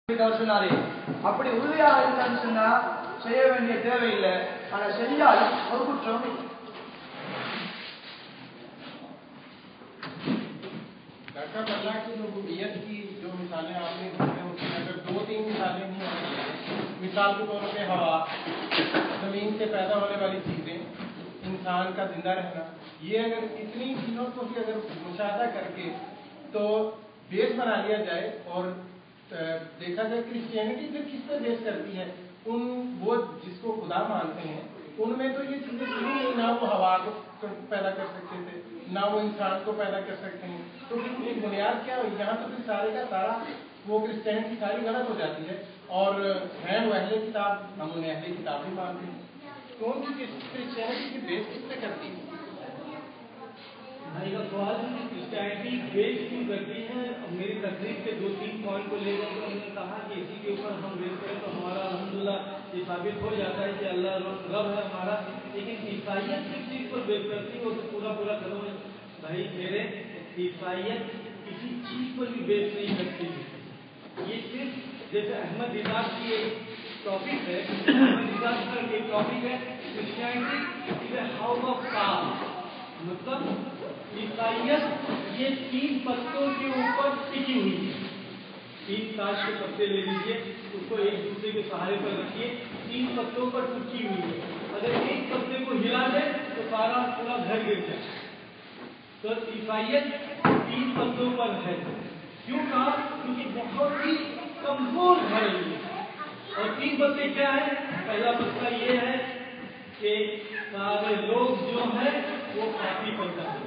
சொன்னாரு. அப்படி உறுதியாக இருந்தான்னு சொன்னா செய்ய வேண்டிய தேவையில்லை. ஆனா செஞ்சால் ஒரு குற்றம். डॉक्टर अल्लाह की रुबूबियत की जो मिसालें आपने दी हैं उसमें अगर दो तीन मिसालें नहीं होंगी, मिसाल के तौर पे हवा, जमीन से पैदा होने वाली चीजें, इंसान का जिंदा रहना, ये अगर इतनी चीजों को भी अगर मुशाहदा करके तो बेस बना लिया जाए और देखा जाए क्रिश्चियनिटी फिर किस पे बेस करती है, उन वो जिसको खुदा मानते हैं उनमें तो ये चीजें थी नहीं, ना वो हवा को पैदा कर सकते थे, ना वो इंसान को पैदा कर सकते हैं, तो फिर एक बुनियाद क्या हुई? यहाँ तो फिर सारे का सारा वो क्रिश्चियनिटी सारी गलत हो जाती है। और है वो अहले किताब, हम उन्हें अहले किताब भी मानते हैं, कौन सी क्रिश्चियनिटी की बेस किस पे करती है? भाई का सवाल क्रिश्चियनिटी बेस क्यों करती है? मेरी तकरीब के 2-3 पॉइंट को लेकर के उन्होंने कहा कि इसी के ऊपर हम बेस करें तो हमारा अल्हम्दुलिल्लाह ये साबित हो जाता है कि अल्लाह रब है हमारा। लेकिन ईसाइयत किस चीज़ पर बेस करती है वो तो पूरा करो भाई मेरे। ईसाइयत किसी चीज़ पर भी बेस नहीं करती। ये सिर्फ जैसे अहमद दिदार की एक टॉपिक है, अहमद दिदार का एक टॉपिक है Christianity is a house of cards, मतलब ईसाइयत ये 3 पत्तों के ऊपर टिकी हुई है। 3 ताश के पत्ते ले लीजिए, उसको एक दूसरे के सहारे पर रखिए, 3 पत्तों पर टिकी हुई है। अगर एक पत्ते को हिला दे तो सारा पूरा घर गिर जाए। तो ईसाइयत 3 पत्तों पर है। क्यों कहा? क्योंकि बहुत ही कमजोर घर है। और 3 पत्ते क्या है? पहला पत्ता ये है कि सारे लोग जो है वो पापी पैदा है।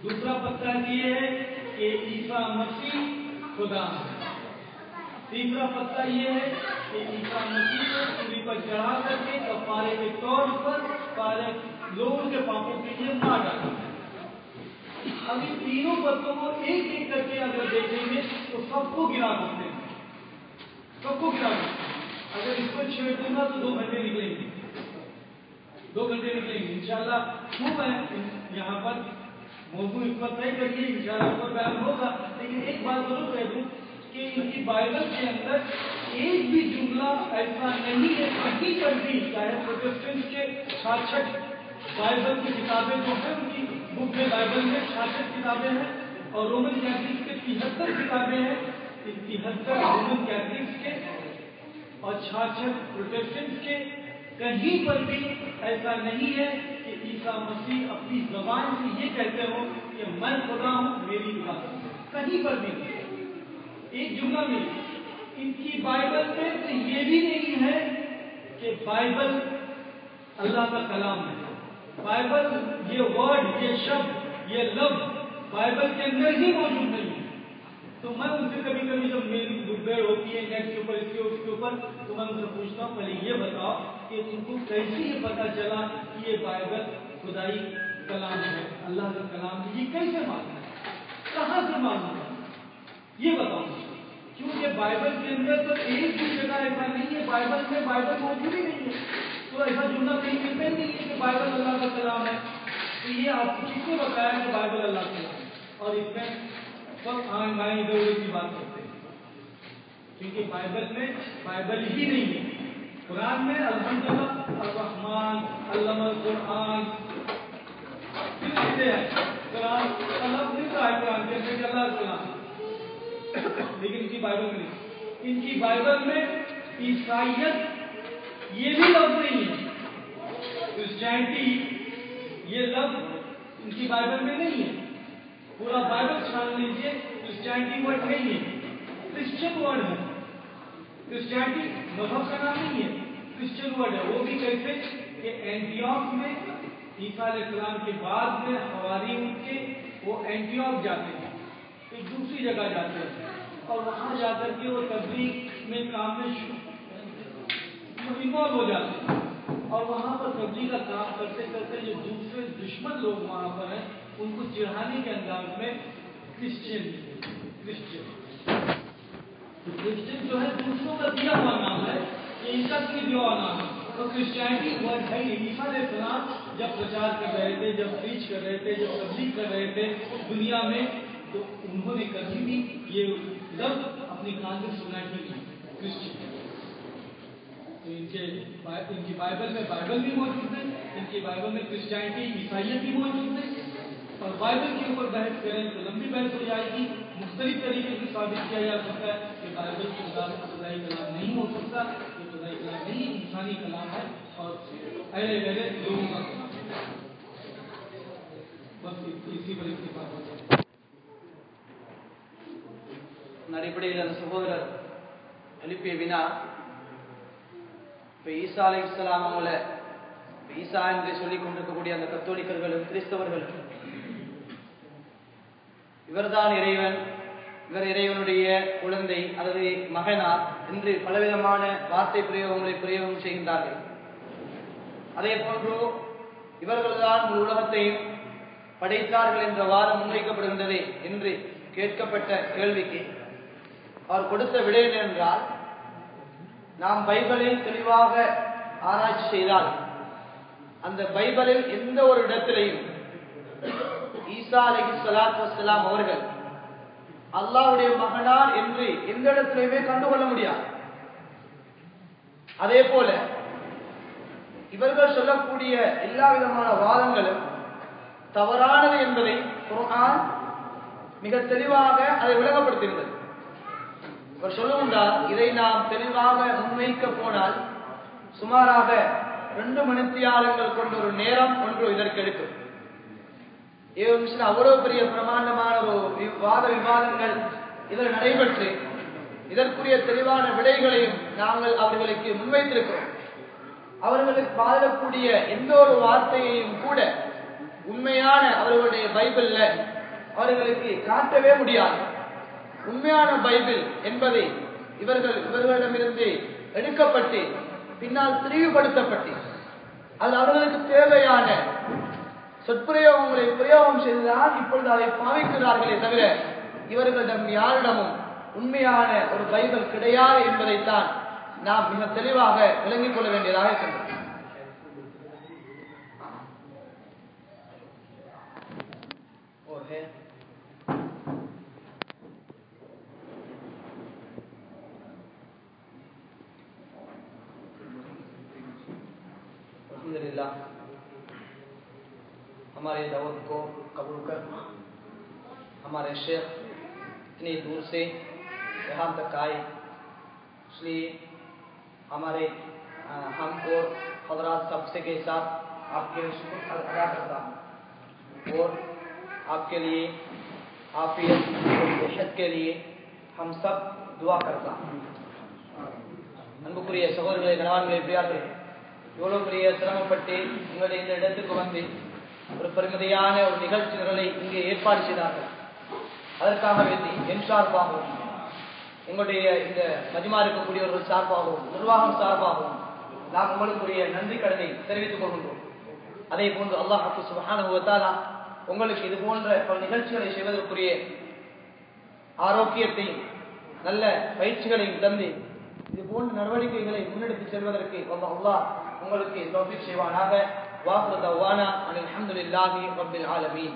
दूसरा पत्ता ये है कि ईसा मसीह खुदा है। तीसरा पत्ता ये है कि ईसा मसीह को सूली पर चढ़ा करके कफारे के तौर पर सारे लोगों के पापों के लिए मार डाला। अब इन तीनों पत्तों को एक एक करके अगर देखेंगे तो सबको गिरा सकते हैं, सबको गिरा सकते हैं। अगर इसको छेड़ दूंगा तो 2 घंटे निकलेंगे, 2 घंटे निकलेंगे इंशाल्लाह। खूब है यहाँ पर मौजूद इस पर तय करिए, इंशाल्लाह पर बयान होगा। लेकिन एक बात जरूर कह दूं कि इनकी बाइबल के अंदर एक भी जुमला ऐसा नहीं है कहीं पर भी, चाहे प्रोटेस्टेंट के 66 बाइबल की किताबें जो है उनकी बुक में बाइबल में 66 किताबें हैं और रोमन कैथलिक्स के 73 किताबें हैं। इन 73 रोमन कैथलिक्स के और 66 प्रोटेस्टेंट के कहीं पर भी ऐसा नहीं है कि ईसा मसीह अपनी जबान से ये कहते हो कि मैं खुदा हूं, मेरी इबादत है। कहीं पर भी एक जुमला में इनकी बाइबल में तो ये भी नहीं है कि बाइबल अल्लाह का कलाम है। बाइबल ये वर्ड, ये शब्द, ये लफ्ज बाइबल के अंदर ही मौजूद नहीं है। तो मैं उनसे कभी कभी जब मेरी मुठभेड़ होती है नेट के ऊपर इसके उसके ऊपर, तो मैं उनसे पूछता हूँ पहले ये बताओ कि तुमको कैसे ये पता चला कि ये बाइबल खुदाई कलाम है, अल्लाह का कलाम है? ये कैसे मालूम है, कहाँ से मालूम है, ये बताओ। क्योंकि बाइबल के अंदर तो एक भी जगह ऐसा नहीं है, बाइबल में बाइबल मौजूद ही नहीं है। तो ऐसा जुमला कहीं मिलता ही नहीं है कि बाइबल अल्लाह का कलाम है। तो ये आपको किसने बताया कि बाइबल अल्लाह का कलाम है? और इसमें सब आन बाएं इधर उधर की बात करते हैं, क्योंकि बाइबल में बाइबल ही नहीं है। कुरान में अल्हम्दुलिल्लाह अर्रहमान, अल्लमल कुरान लिखते हैं, कुरान अल्लाह लिखता है, कुरान के अंदर अल्लाह का कलाम, लेकिन इनकी बाइबल में नहीं। इनकी बाइबल में ईसाइयत ये भी लफ्ज नहीं है, क्रिश्चियनिटी ये लफ्ज इनकी बाइबल में नहीं है। पूरा बाइबल छान लीजिए, क्रिश्चियनिटी वर्ड नहीं है, क्रिश्चियन वर्ड है। क्रिश्चियनिटी मजहब का नाम नहीं है, क्रिश्चियन वर्ड है। वो भी कैसे कि एंटियोक में ईसा अलैहिस्सलाम के बाद में हवारी उनके वो एंटियोक जाते हैं, एक दूसरी जगह जाते हैं और वहां जाकर के वो तबलीग में काम में इन्वॉल्व हो जाते हैं। और वहां पर तबलीग का काम करते करते जो दूसरे दुश्मन लोग वहां पर हैं उनको चिढ़ाने के अंदाज में क्रिश्चियन जो है दूसरों का दिया हुआ नाम है, ये ईसा का दिया हुआ नाम है। तो क्रिश्चियनिटी वर्ड है ही। ईसा अलैहिस्सलाम जब प्रचार कर रहे थे, जब प्रीच कर रहे थे, जब तबलीग कर रहे थे दुनिया में, तो उन्होंने कभी भी ये लफ्ज अपनी कान में सुनना ठीक नहीं, क्रिश्चियन। तो इनकी बाइबल में बाइबल भी मौजूद है, इनकी बाइबल में क्रिश्चियनिटी ईसाइयत भी मौजूद है, और बाइबल के ऊपर बहस करें तो लंबी बहस हो जाएगी। मुख्तलिफ तरीके से साबित किया जा सकता है कि बाइबल के मुताबिक खुदाई कलाम नहीं हो सकता, ये खुदाई कलाम नहीं, इंसानी कलाम है और अरे गहरे लोगों का कलाम है। बस इसी पर इत्तेफाक हो जाए। அடிப்படையில் அந்த சகோதரர் எழுப்பிய வினா, இப்போ ஈசா அலைஹிஸ்ஸலாம் அவங்கள ஈசா என்று சொல்லிக் கொண்டிருக்கக்கூடிய அந்த கத்தோலிக்கர்களும் கிறிஸ்தவர்களும் இவர்தான் இறைவன், இவர் இறைவனுடைய குழந்தை அல்லது மகனா என்று பலவிதமான வார்த்தை பிரயோகங்களை பிரயோகம் செய்கின்றார்கள். அதே போன்று இவர்கள்தான் முழு உலகத்தையும் படைத்தார்கள் என்ற வாதம் முன்வைக்கப்படுகின்றது என்று கேட்கப்பட்ட கேள்விக்கு அவர் கொடுத்த விடை என்னவென்றால், நாம் பைபிளை தெளிவாக ஆராய்ச்சி செய்தால் அந்த பைபிளில் எந்த ஒரு இடத்திலையும் ஈசா அலைஹிஸ்ஸலாத்து வஸ்ஸலாம் அவர்கள் அல்லாஹ்வுடைய மகனார் என்று எந்த இடத்திலையுமே கண்டுகொள்ள முடியாது. அதே போல இவர்கள் சொல்லக்கூடிய எல்லா விதமான வாதங்களும் தவறானது என்பதை குர்ஆன் மிக தெளிவாக அதை விளங்கப்படுத்துகிறது. அவர் சொல்லுகின்றார், இதை நாம் தெளிவாக முன்வைக்க போனால் சுமாராக 2 மணித்தியாலங்கள் கொண்ட ஒரு நேரம் ஒன்று இதற்கு எடுக்கும். அவ்வளவு பெரிய பிரமாண்டமான ஒரு வாத விவாதங்கள் இதில் நடைபெற்று இதற்குரிய தெளிவான விடைகளையும் நாங்கள் அவர்களுக்கு முன்வைத்திருக்கிறோம். அவர்களுக்கு பாதக்கூடிய எந்த ஒரு வார்த்தையையும் கூட உண்மையான அவர்களுடைய பைபிள்ல அவர்களுக்கு காட்டவே முடியாது. உண்மையான பைபிள் என்பதை இவர்களிடமிருந்து எடுக்கப்பட்டு பின்னால் திரிவுபடுத்தப்பட்டு அது அவர்களுக்கு தேவையான சொற்பிரயோகங்களை பிரயோகம் செய்துதான் இப்பொழுது அதை பாவிக்கிறார்களே தவிர இவர்களிடம் யாரிடமும் உண்மையான ஒரு பைபிள் கிடையாது என்பதைத்தான் நாம் மிக தெளிவாக விளங்கிக் கொள்ள வேண்டியதாக இருக்கின்றது. अल्हम्दुलिल्लाह हमारे दावत को कबूल कर हमारे शेख इतनी दूर से यहाँ तक आए, इसलिए हमारे हम और हज़रात सबसे के साथ आपके शुक्र अदा करता हूँ और आपके लिए आफियत और सेहत के लिए हम सब दुआ करता हूँ. அன்புக்குரிய சகோதரர்களே, கணவான்களே, பிரியார்களே, இவ்வளவு பெரிய சிரமப்பட்டு உங்களுடைய இந்த இடத்துக்கு வந்து ஒரு பெருமதியான ஒரு நிகழ்ச்சி நிரலை இங்கே ஏற்பாடு செய்தார்கள். அதற்காக வேண்டி என் சார்பாகவும் எங்களுடைய இந்த மஜ்மா இருக்கக்கூடியவர்கள் சார்பாகவும் நிர்வாகம் சார்பாகவும் நாம் உங்களுக்குரிய நன்றி கடனை தெரிவித்துக் கொள்கின்றோம். அதே போன்று அல்லாஹ் சுப்ஹானஹு வ தஆலா உங்களுக்கு இது போன்ற பல நிகழ்ச்சிகளை செய்வதற்குரிய ஆரோக்கியத்தையும் நல்ல பயிற்சிகளையும் தந்து இது போன்ற நடவடிக்கைகளை முன்னெடுத்து செல்வதற்கு அல்லாஹ் உங்களுக்கு தௌஃபீக் செய்வானாக. வாஃபிரு தஅவானா அல்ஹம்துலில்லாஹி ரப்பில் ஆலமீன்.